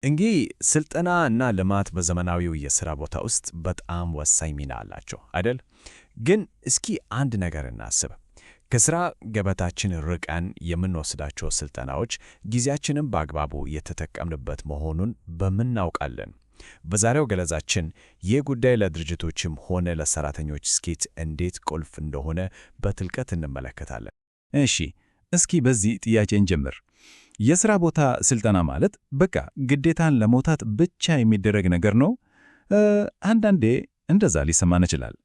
እንግዲህ ስልጠና እና ልማት በዘመናዊው የሥራ ቦታ ውስጥ በጣም ወሳኝ ሚና አላቸው አይደል? ግን እስኪ አንድ ነገር እናስብ። ከሥራ ገበታችን ርቀን የምንወስዳቸው ስልጠናዎች ጊዜያችንን በአግባቡ የተጠቀምንበት መሆኑን በምን እናውቃለን? በዛሬው ገለጻችን ይህ ጉዳይ ለድርጅቶችም ሆነ ለሠራተኞች ስኬት እንዴት ቁልፍ እንደሆነ በጥልቀት እንመለከታለን። እሺ፣ እስኪ በዚህ ጥያቄ እንጀምር። የሥራ ቦታ ስልጠና ማለት በቃ ግዴታን ለመውጣት ብቻ የሚደረግ ነገር ነው? አንዳንዴ እንደዛ ሊሰማን ይችላል።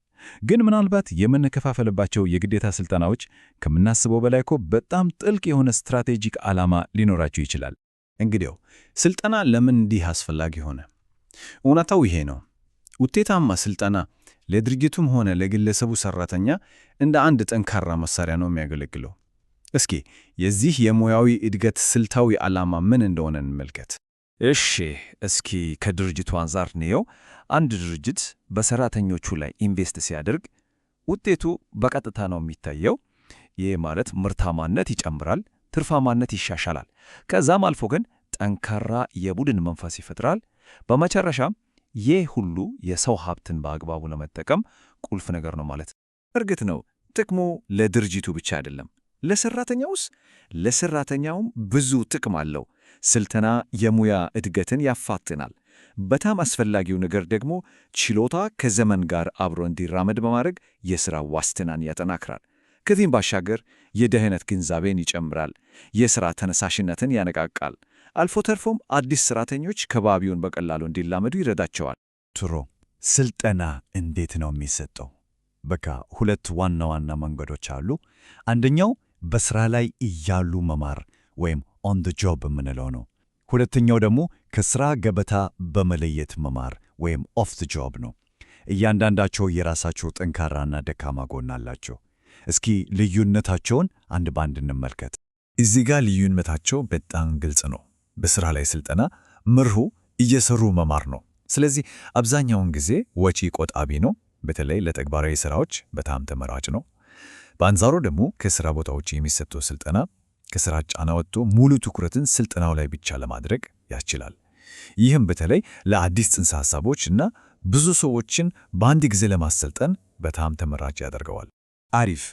ግን ምናልባት የምንከፋፈልባቸው የግዴታ ስልጠናዎች ከምናስበው በላይ እኮ በጣም ጥልቅ የሆነ ስትራቴጂክ ዓላማ ሊኖራቸው ይችላል። እንግዲያው ስልጠና ለምን እንዲህ አስፈላጊ ሆነ? እውነታው ይሄ ነው። ውጤታማ ስልጠና ለድርጅቱም ሆነ ለግለሰቡ ሠራተኛ እንደ አንድ ጠንካራ መሣሪያ ነው የሚያገለግለው። እስኪ የዚህ የሙያዊ እድገት ስልታዊ ዓላማ ምን እንደሆነ እንመልከት። እሺ፣ እስኪ ከድርጅቱ አንጻር እንየው። አንድ ድርጅት በሰራተኞቹ ላይ ኢንቨስት ሲያደርግ ውጤቱ በቀጥታ ነው የሚታየው። ይህ ማለት ምርታማነት ይጨምራል፣ ትርፋማነት ይሻሻላል። ከዛም አልፎ ግን ጠንካራ የቡድን መንፈስ ይፈጥራል። በመጨረሻም ይህ ሁሉ የሰው ሀብትን በአግባቡ ለመጠቀም ቁልፍ ነገር ነው ማለት። እርግጥ ነው ጥቅሙ ለድርጅቱ ብቻ አይደለም። ለሰራተኛውም ብዙ ጥቅም አለው። ስልጠና የሙያ እድገትን ያፋጥናል። በጣም አስፈላጊው ነገር ደግሞ ችሎታ ከዘመን ጋር አብሮ እንዲራመድ በማድረግ የሥራ ዋስትናን ያጠናክራል። ከዚህም ባሻገር የደህንነት ግንዛቤን ይጨምራል፣ የሥራ ተነሳሽነትን ያነቃቃል። አልፎ ተርፎም አዲስ ሠራተኞች ከባቢውን በቀላሉ እንዲላመዱ ይረዳቸዋል። ጥሩ። ስልጠና እንዴት ነው የሚሰጠው? በቃ ሁለት ዋና ዋና መንገዶች አሉ። አንደኛው በሥራ ላይ እያሉ መማር ወይም ኦን ዘ ጆብ የምንለው ነው። ሁለተኛው ደግሞ ከሥራ ገበታ በመለየት መማር ወይም ኦፍ ዘ ጆብ ነው። እያንዳንዳቸው የራሳቸው ጠንካራና ደካማ ጎን አላቸው። እስኪ ልዩነታቸውን አንድ ባንድ እንመልከት። እዚህ ጋር ልዩነታቸው በጣም ግልጽ ነው። በሥራ ላይ ስልጠና መርሁ እየሰሩ መማር ነው። ስለዚህ አብዛኛውን ጊዜ ወጪ ቆጣቢ ነው። በተለይ ለተግባራዊ ሥራዎች በጣም ተመራጭ ነው። በአንጻሩ ደግሞ ከሥራ ቦታዎች የሚሰጠው ስልጠና ከሥራ ጫና ወጥቶ ሙሉ ትኩረትን ስልጠናው ላይ ብቻ ለማድረግ ያስችላል። ይህም በተለይ ለአዲስ ጽንሰ ሐሳቦች እና ብዙ ሰዎችን በአንድ ጊዜ ለማሰልጠን በጣም ተመራጭ ያደርገዋል። አሪፍ።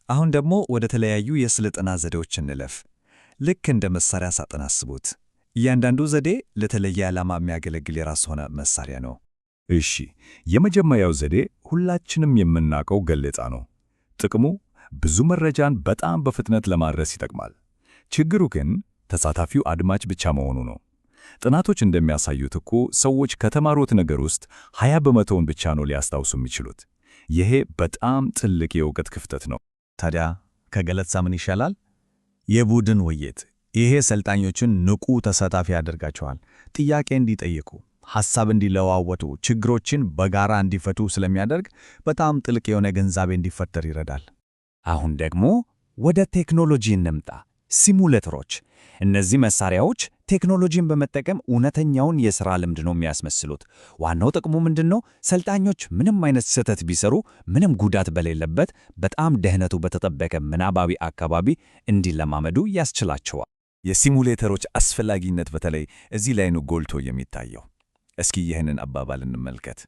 አሁን ደግሞ ወደ ተለያዩ የስልጠና ዘዴዎች እንለፍ። ልክ እንደ መሳሪያ ሳጥን አስቡት። እያንዳንዱ ዘዴ ለተለየ ዓላማ የሚያገለግል የራስ ሆነ መሳሪያ ነው። እሺ፣ የመጀመሪያው ዘዴ ሁላችንም የምናውቀው ገለጻ ነው። ጥቅሙ ብዙ መረጃን በጣም በፍጥነት ለማድረስ ይጠቅማል። ችግሩ ግን ተሳታፊው አድማጭ ብቻ መሆኑ ነው። ጥናቶች እንደሚያሳዩት እኮ ሰዎች ከተማሩት ነገር ውስጥ 20 በመቶውን ብቻ ነው ሊያስታውሱ የሚችሉት። ይሄ በጣም ትልቅ የእውቀት ክፍተት ነው። ታዲያ ከገለጻ ምን ይሻላል? የቡድን ውይይት። ይሄ ሰልጣኞችን ንቁ ተሳታፊ ያደርጋቸዋል። ጥያቄ እንዲጠይቁ፣ ሐሳብ እንዲለዋወጡ፣ ችግሮችን በጋራ እንዲፈቱ ስለሚያደርግ በጣም ጥልቅ የሆነ ግንዛቤ እንዲፈጠር ይረዳል። አሁን ደግሞ ወደ ቴክኖሎጂ እንምጣ። ሲሙሌተሮች። እነዚህ መሳሪያዎች ቴክኖሎጂን በመጠቀም እውነተኛውን የሥራ ልምድ ነው የሚያስመስሉት። ዋናው ጥቅሙ ምንድን ነው? ሰልጣኞች ምንም አይነት ስህተት ቢሰሩ ምንም ጉዳት በሌለበት በጣም ደህንነቱ በተጠበቀ ምናባዊ አካባቢ እንዲለማመዱ ያስችላቸዋል። የሲሙሌተሮች አስፈላጊነት በተለይ እዚህ ላይ ነው ጎልቶ የሚታየው። እስኪ ይህንን አባባል እንመልከት።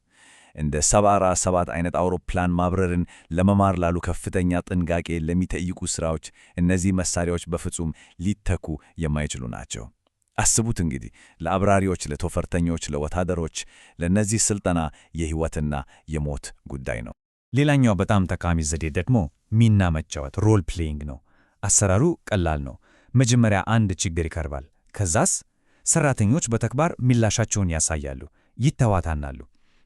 እንደ 747 አይነት አውሮፕላን ማብረርን ለመማር ላሉ ከፍተኛ ጥንቃቄ ለሚጠይቁ ሥራዎች እነዚህ መሳሪያዎች በፍጹም ሊተኩ የማይችሉ ናቸው። አስቡት እንግዲህ ለአብራሪዎች፣ ለቶፈርተኞች፣ ለወታደሮች ለእነዚህ ስልጠና የሕይወትና የሞት ጉዳይ ነው። ሌላኛው በጣም ጠቃሚ ዘዴ ደግሞ ሚና መጫወት ሮል ፕሌይንግ ነው። አሰራሩ ቀላል ነው። መጀመሪያ አንድ ችግር ይቀርባል። ከዛስ ሰራተኞች በተግባር ምላሻቸውን ያሳያሉ፣ ይተዋታናሉ።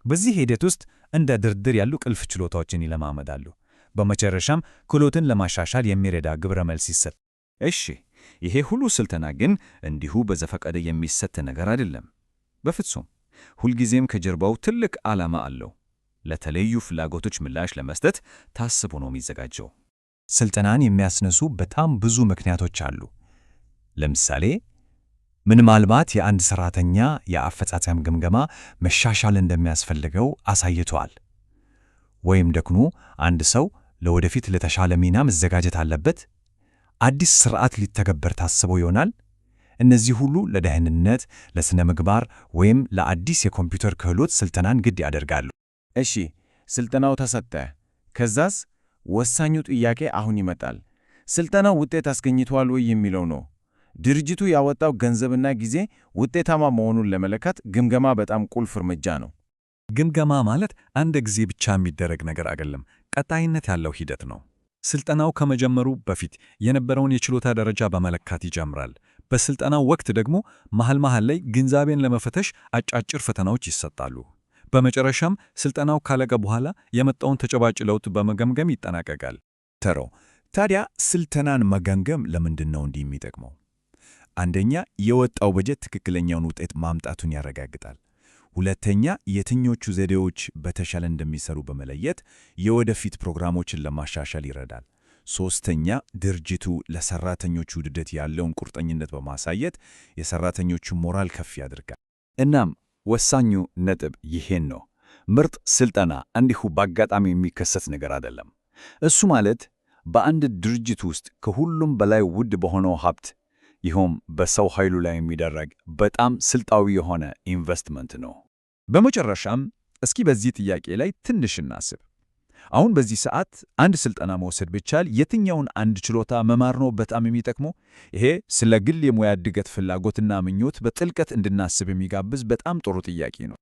በዚህ ሂደት ውስጥ እንደ ድርድር ያሉ ቁልፍ ችሎታዎችን ይለማመዳሉ። በመጨረሻም ክህሎትን ለማሻሻል የሚረዳ ግብረ መልስ ይሰጥ። እሺ፣ ይሄ ሁሉ ስልጠና ግን እንዲሁ በዘፈቀደ የሚሰጥ ነገር አይደለም። በፍጹም። ሁልጊዜም ከጀርባው ትልቅ ዓላማ አለው። ለተለዩ ፍላጎቶች ምላሽ ለመስጠት ታስቦ ነው የሚዘጋጀው። ስልጠናን የሚያስነሱ በጣም ብዙ ምክንያቶች አሉ። ለምሳሌ ምናልባት የአንድ ሠራተኛ የአፈጻጸም ግምገማ መሻሻል እንደሚያስፈልገው አሳይቷል። ወይም ደግሞ አንድ ሰው ለወደፊት ለተሻለ ሚና መዘጋጀት አለበት። አዲስ ሥርዓት ሊተገበር ታስቦ ይሆናል። እነዚህ ሁሉ ለደህንነት፣ ለሥነ ምግባር ወይም ለአዲስ የኮምፒውተር ክህሎት ስልጠናን ግድ ያደርጋሉ። እሺ፣ ስልጠናው ተሰጠ። ከዛስ? ወሳኙ ጥያቄ አሁን ይመጣል። ስልጠናው ውጤት አስገኝቷል ወይ የሚለው ነው። ድርጅቱ ያወጣው ገንዘብና ጊዜ ውጤታማ መሆኑን ለመለካት ግምገማ በጣም ቁልፍ እርምጃ ነው። ግምገማ ማለት አንድ ጊዜ ብቻ የሚደረግ ነገር አይደለም፣ ቀጣይነት ያለው ሂደት ነው። ስልጠናው ከመጀመሩ በፊት የነበረውን የችሎታ ደረጃ በመለካት ይጀምራል። በስልጠናው ወቅት ደግሞ መሃል ላይ ግንዛቤን ለመፈተሽ አጫጭር ፈተናዎች ይሰጣሉ። በመጨረሻም ስልጠናው ካለቀ በኋላ የመጣውን ተጨባጭ ለውጥ በመገምገም ይጠናቀቃል። ታዲያ ስልጠናን መገምገም ለምንድን ነው እንዲህ የሚጠቅመው? አንደኛ፣ የወጣው በጀት ትክክለኛውን ውጤት ማምጣቱን ያረጋግጣል። ሁለተኛ፣ የትኞቹ ዘዴዎች በተሻለ እንደሚሰሩ በመለየት የወደፊት ፕሮግራሞችን ለማሻሻል ይረዳል። ሶስተኛ፣ ድርጅቱ ለሰራተኞቹ ውድደት ያለውን ቁርጠኝነት በማሳየት የሰራተኞቹ ሞራል ከፍ ያደርጋል። እናም ወሳኙ ነጥብ ይሄን ነው። ምርጥ ስልጠና እንዲሁ በአጋጣሚ የሚከሰት ነገር አይደለም። እሱ ማለት በአንድ ድርጅት ውስጥ ከሁሉም በላይ ውድ በሆነው ሀብት ይኸውም በሰው ኃይሉ ላይ የሚደረግ በጣም ስልታዊ የሆነ ኢንቨስትመንት ነው። በመጨረሻም እስኪ በዚህ ጥያቄ ላይ ትንሽ እናስብ። አሁን በዚህ ሰዓት አንድ ስልጠና መውሰድ ቢቻል የትኛውን አንድ ችሎታ መማር ነው በጣም የሚጠቅመው? ይሄ ስለ ግል የሙያ እድገት ፍላጎትና ምኞት በጥልቀት እንድናስብ የሚጋብዝ በጣም ጥሩ ጥያቄ ነው።